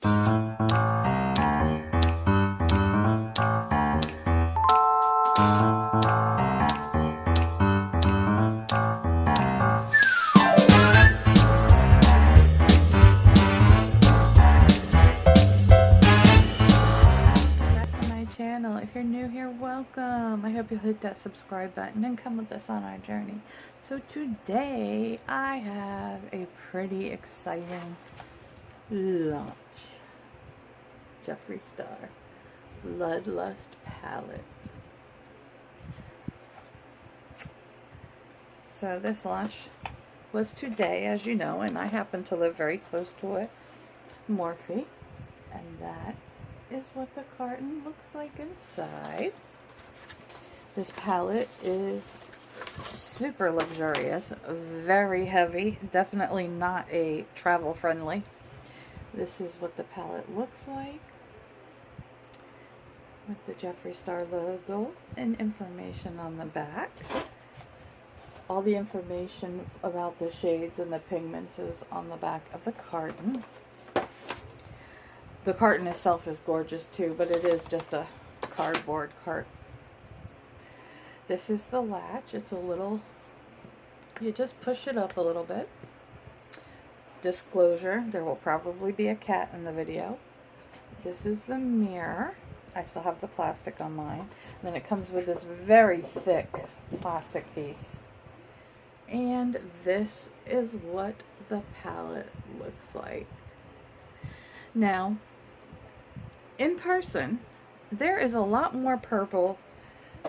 If you're new here, welcome. I hope you'll hit that subscribe button and come with us on our journey. So today I have a pretty exciting launch. Jeffree Star Bloodlust palette. So this launch was today, as you know, and I happen to live very close to it, Morphe, and that is what the carton looks like inside. This palette is super luxurious, very heavy, definitely not a travel friendly. This is what the palette looks like with the Jeffree Star logo and information on the back. All the information about the shades and the pigments is on the back of the carton. The carton itself is gorgeous too, but it is just a cardboard cart. This is the latch. It's a little, you just push it up a little bit. Disclosure, there will probably be a cat in the video. This is the mirror. I still have the plastic on mine. And then it comes with this very thick plastic piece. And this is what the palette looks like. Now, in person, there is a lot more purple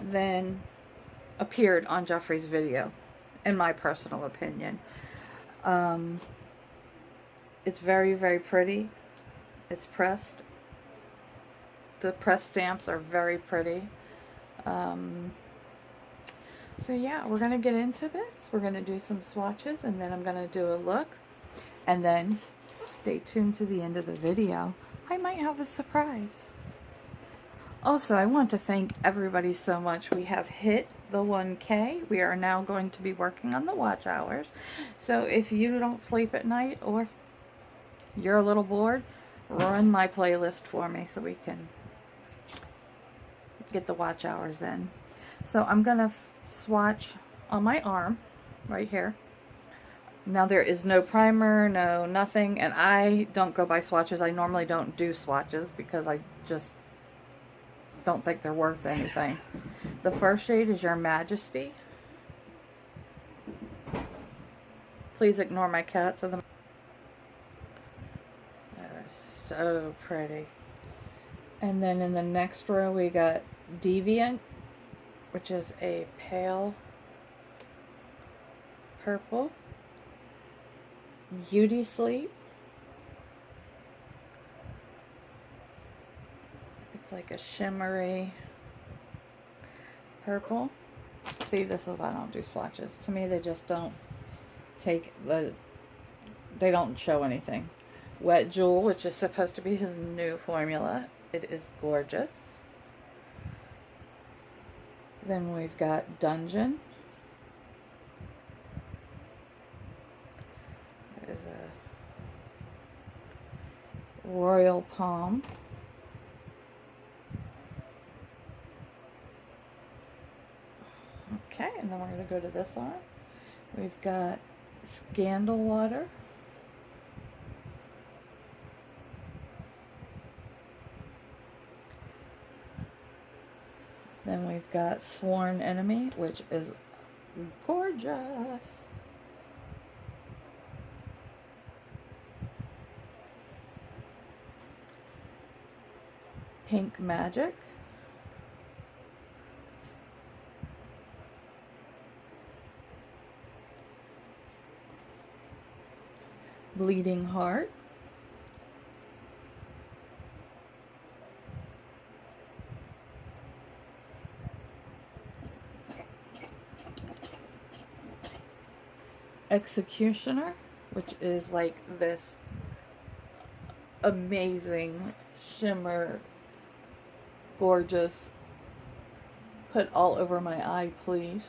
than appeared on Jeffree's video, in my personal opinion. It's very, very pretty. It's pressed. The press stamps are very pretty. So yeah, we're going to get into this. We're going to do some swatches, and then I'm going to do a look. And then stay tuned to the end of the video. I might have a surprise. Also, I want to thank everybody so much. We have hit the 1K. We are now going to be working on the watch hours. So if you don't sleep at night or you're a little bored, run my playlist for me so we can get the watch hours in. So I'm going to swatch on my arm right here. Now there is no primer, no nothing, and I don't go by swatches. I normally don't do swatches because I just don't think they're worth anything. The first shade is Your Majesty. Please ignore my cats. They're so pretty. And then in the next row we got Deviant, which is a pale purple. Beauty Sleep. It's like a shimmery purple. See, this is why I don't do swatches. To me, they just don't take the, they don't show anything. Wet Jewel, which is supposed to be his new formula. It is gorgeous. Then we've got Dungeon. There's a Royal Palm. Okay, and then we're going to go to this arm. We've got Scandal Water. Then we've got Sworn Enemy, which is gorgeous. Pink Magic. Bleeding Heart. Executioner, which is like this amazing shimmer, gorgeous, put all over my eye, please.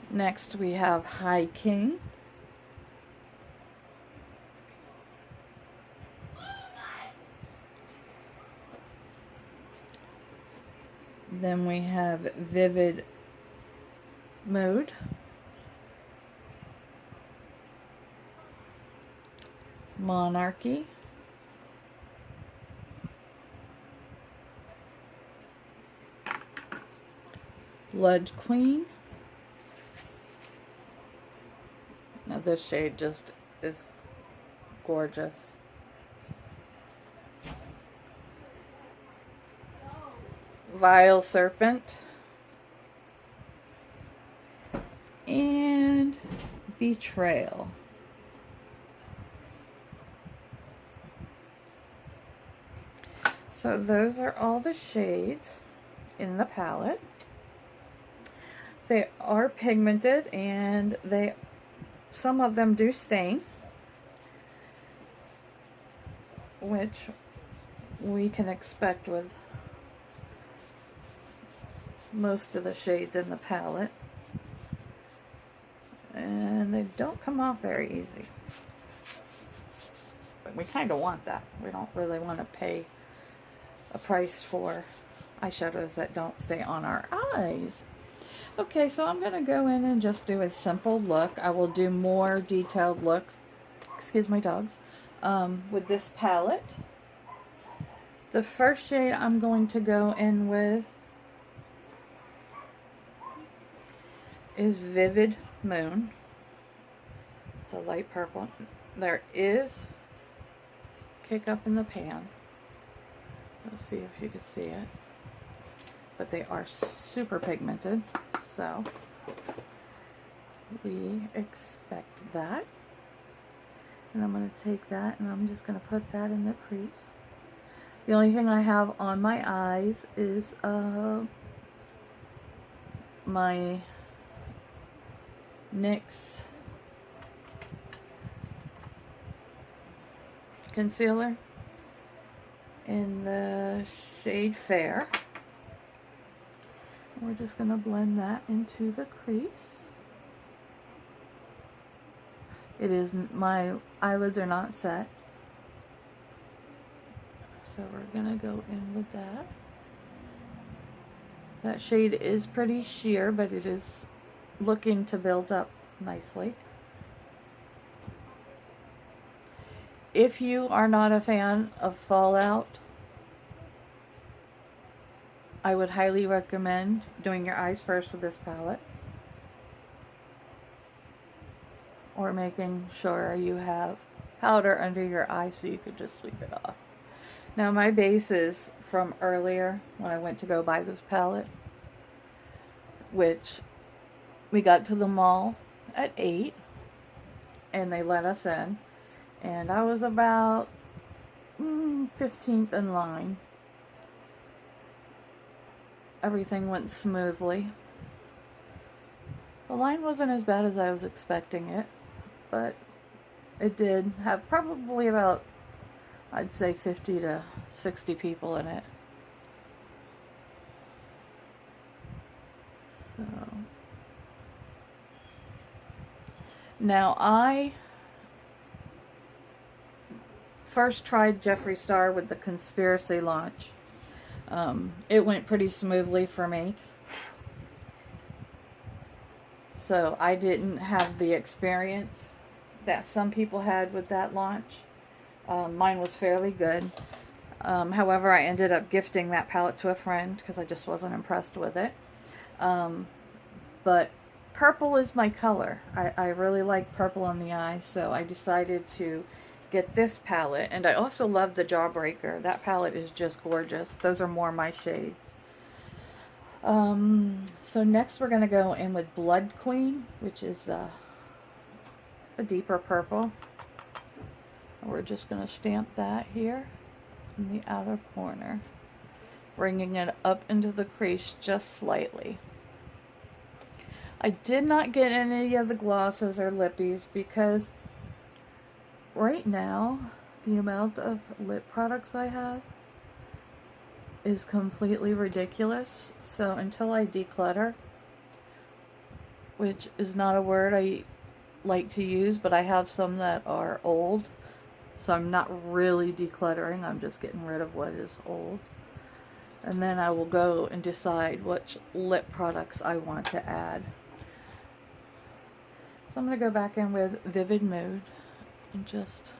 Next we have High King. Then we have Vivid Mood, Monarchy, Blood Queen. Now this shade just is gorgeous. Vile Serpent. And Betrayal. So those are all the shades in the palette. They are pigmented and some of them do stain, which we can expect with most of the shades in the palette. And they don't come off very easy. But we kind of want that. We don't really want to pay a price for eyeshadows that don't stay on our eyes. Okay, so I'm going to go in and just do a simple look. I will do more detailed looks, excuse my dogs, with this palette. The first shade I'm going to go in with is Vivid Moon. It's a light purple. There is Kick Up in the Pan. Let's see if you can see it. But they are super pigmented, so we expect that. And I'm going to take that and I'm just going to put that in the crease. The only thing I have on my eyes is my NYX concealer in the shade Fair. We're just going to blend that into the crease. My eyelids are not set, so we're going to go in with that. That shade is pretty sheer, but it is looking to build up nicely. If you are not a fan of Fallout, I would highly recommend doing your eyes first with this palette, or making sure you have powder under your eye so you could just sweep it off. Now my base is from earlier when I went to go buy this palette, which we got to the mall at 8 and they let us in, and I was about 15th in line. Everything went smoothly. The line wasn't as bad as I was expecting it, but it did have probably about, I'd say, 50 to 60 people in it. So now I first tried Jeffree Star with the Conspiracy launch. It went pretty smoothly for me. So I didn't have the experience that some people had with that launch. Mine was fairly good. However, I ended up gifting that palette to a friend because I just wasn't impressed with it. But purple is my color. I really like purple on the eyes, so I decided to get this palette. And I also love the Jawbreaker. That palette is just gorgeous. Those are more my shades. So next we're going to go in with Blood Queen, which is a deeper purple. We're just going to stamp that here in the outer corner, bringing it up into the crease just slightly. I did not get any of the glosses or lippies because right now the amount of lip products I have is completely ridiculous. So until I declutter, which is not a word I like to use, but I have some that are old, so I'm not really decluttering, I'm just getting rid of what is old. And then I will go and decide which lip products I want to add. So I'm going to go back in with Vivid Mood and just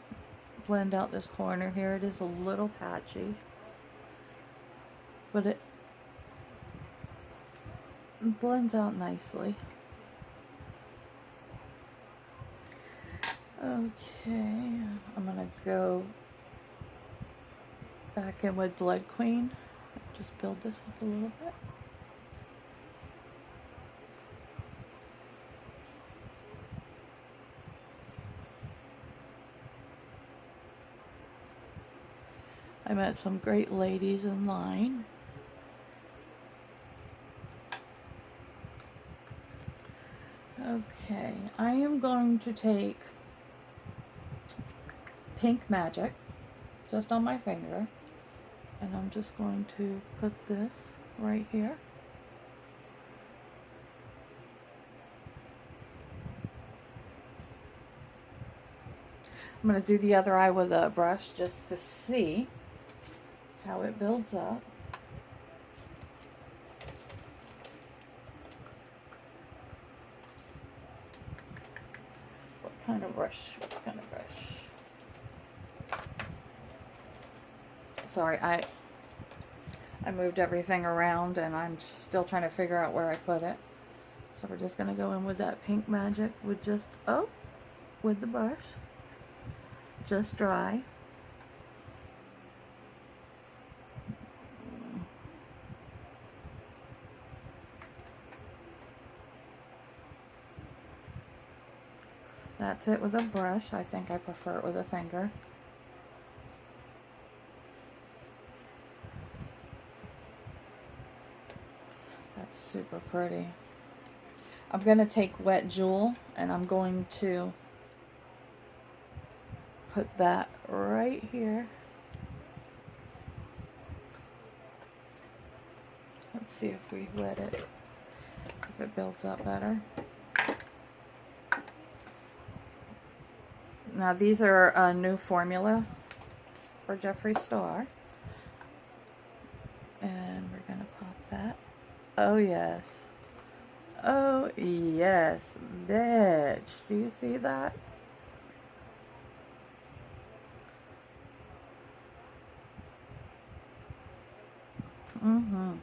blend out this corner here. It is a little patchy, but it blends out nicely. Okay, I'm going to go back in with Blood Queen. Just build this up a little bit. I met some great ladies in line. Okay, I am going to take Pink Magic just on my finger, and I'm just going to put this right here. I'm going to do the other eye with a brush just to see how it builds up. What kind of brush? What kind of brush? Sorry, I moved everything around and I'm still trying to figure out where I put it. So we're just going to go in with that Pink Magic with just, with the brush. Just dry. That's it with a brush. I think I prefer it with a finger. That's super pretty. I'm going to take Wet Jewel and I'm going to put that right here. Let's see if we wet it, if it builds up better. Now these are a new formula for Jeffree Star. And we're going to pop that. Oh yes. Oh yes, bitch. Do you see that? Mm-hmm.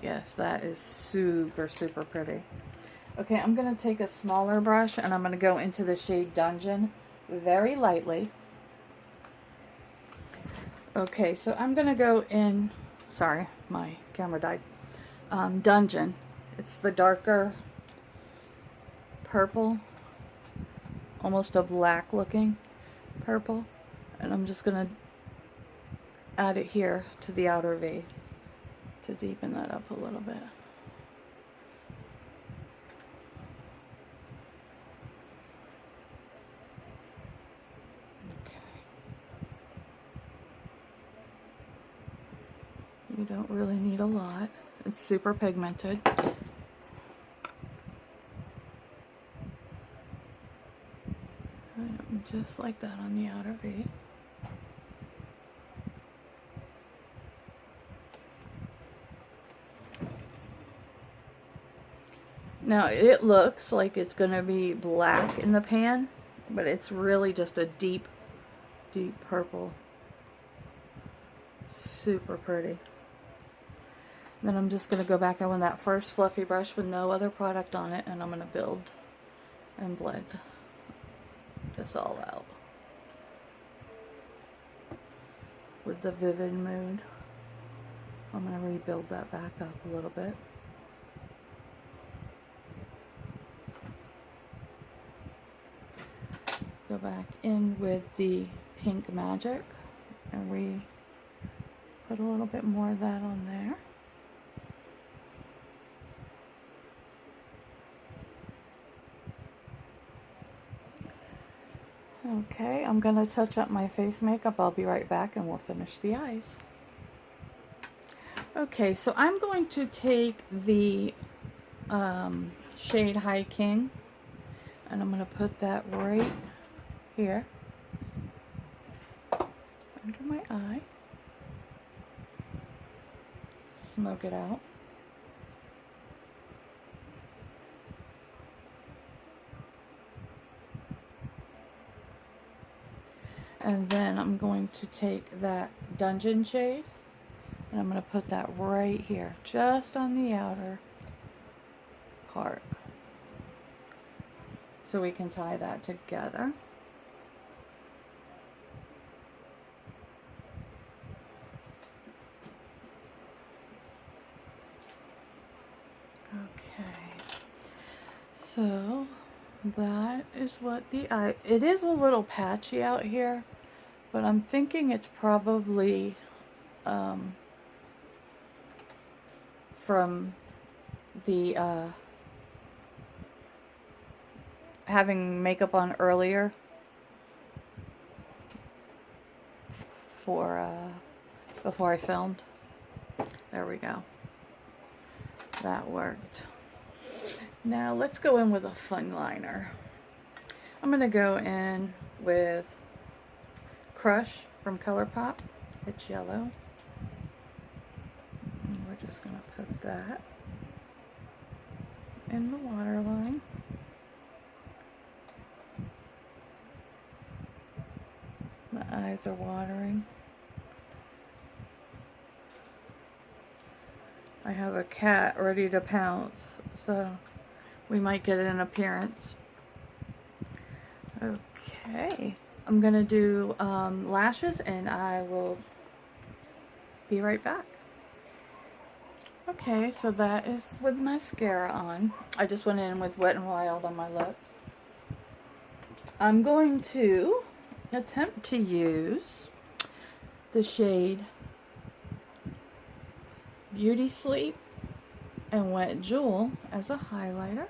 Yes, that is super, super pretty. Okay, I'm going to take a smaller brush and I'm going to go into the shade Dungeon very lightly. Okay, so I'm going to go in, sorry, my camera died. Dungeon. It's the darker purple, almost a black looking purple. And I'm just going to add it here to the outer V to deepen that up a little bit. Okay. You don't really need a lot. It's super pigmented. Just like that on the outer V. Now it looks like it's going to be black in the pan, but it's really just a deep, deep purple. Super pretty. Then I'm just going to go back in with that first fluffy brush with no other product on it, and I'm going to build and blend this all out with the Vivid Mood. I'm going to rebuild that back up a little bit. Go back in with the Pink Magic and put a little bit more of that on there. Okay, I'm going to touch up my face makeup. I'll be right back and we'll finish the eyes. Okay, so I'm going to take the shade High King and I'm going to put that right here under my eye. Smoke it out. And then I'm going to take that Dungeon shade and I'm going to put that right here, just on the outer part, so we can tie that together. Okay, so that is what the eye, it is a little patchy out here, but I'm thinking it's probably from the having makeup on earlier for before I filmed. There we go. That worked. Now let's go in with a fun liner. I'm gonna go in with Crush from ColourPop. It's yellow. And we're just gonna put that in the waterline. My eyes are watering. I have a cat ready to pounce, so we might get an appearance. Okay, I'm gonna do lashes and I will be right back. Okay, so that is with mascara on. I just went in with Wet n Wild on my lips. I'm going to attempt to use the shade Beauty Sleep and Wet Jewel as a highlighter.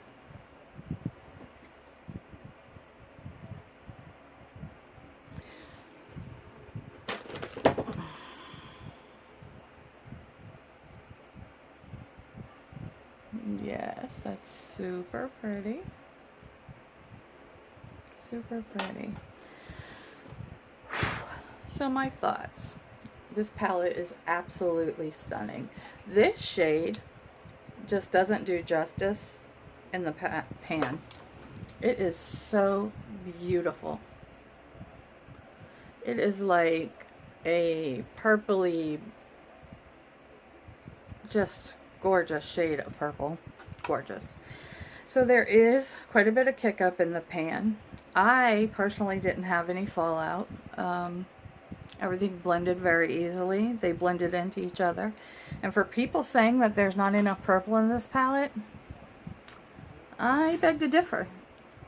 Yes, that's super pretty. Super pretty. So my thoughts. This palette is absolutely stunning. This shade just doesn't do justice in the pan. It is so beautiful. It is like a purpley, just gorgeous shade of purple. Gorgeous. So there is quite a bit of kick up in the pan. I personally didn't have any fallout. Everything blended very easily. They blended into each other. And for people saying that there's not enough purple in this palette, I beg to differ.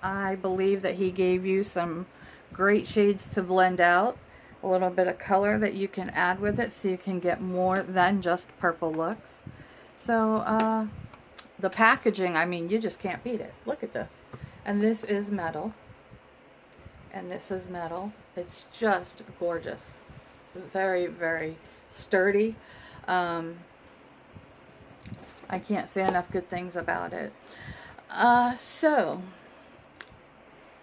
I believe that he gave you some great shades to blend out, a little bit of color that you can add with it so you can get more than just purple looks. So the packaging, I mean, you just can't beat it. Look at this. And this is metal. And this is metal. It's just gorgeous. Very, very sturdy. I can't say enough good things about it. So,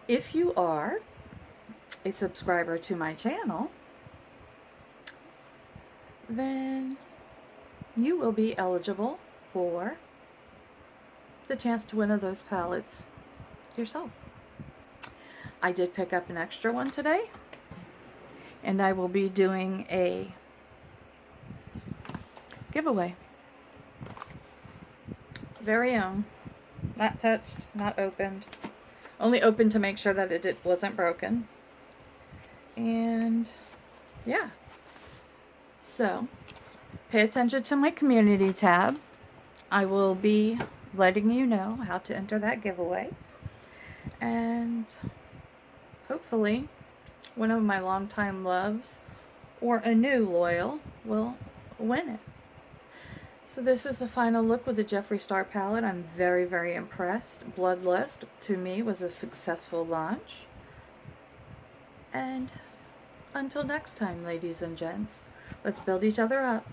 if you are a subscriber to my channel, then you will be eligible for the chance to win one of those palettes yourself. I did pick up an extra one today, and I will be doing a giveaway. Very own. Not touched, not opened. Only opened to make sure that it wasn't broken. And yeah. So, pay attention to my community tab. I will be letting you know how to enter that giveaway. And hopefully, one of my longtime loves or a new loyal will win it. So this is the final look with the Jeffree Star palette. I'm very, very impressed. BLOODLUST, to me, was a successful launch. And until next time, ladies and gents, let's build each other up,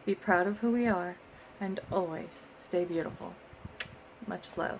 be proud of who we are, and always stay beautiful. Much love.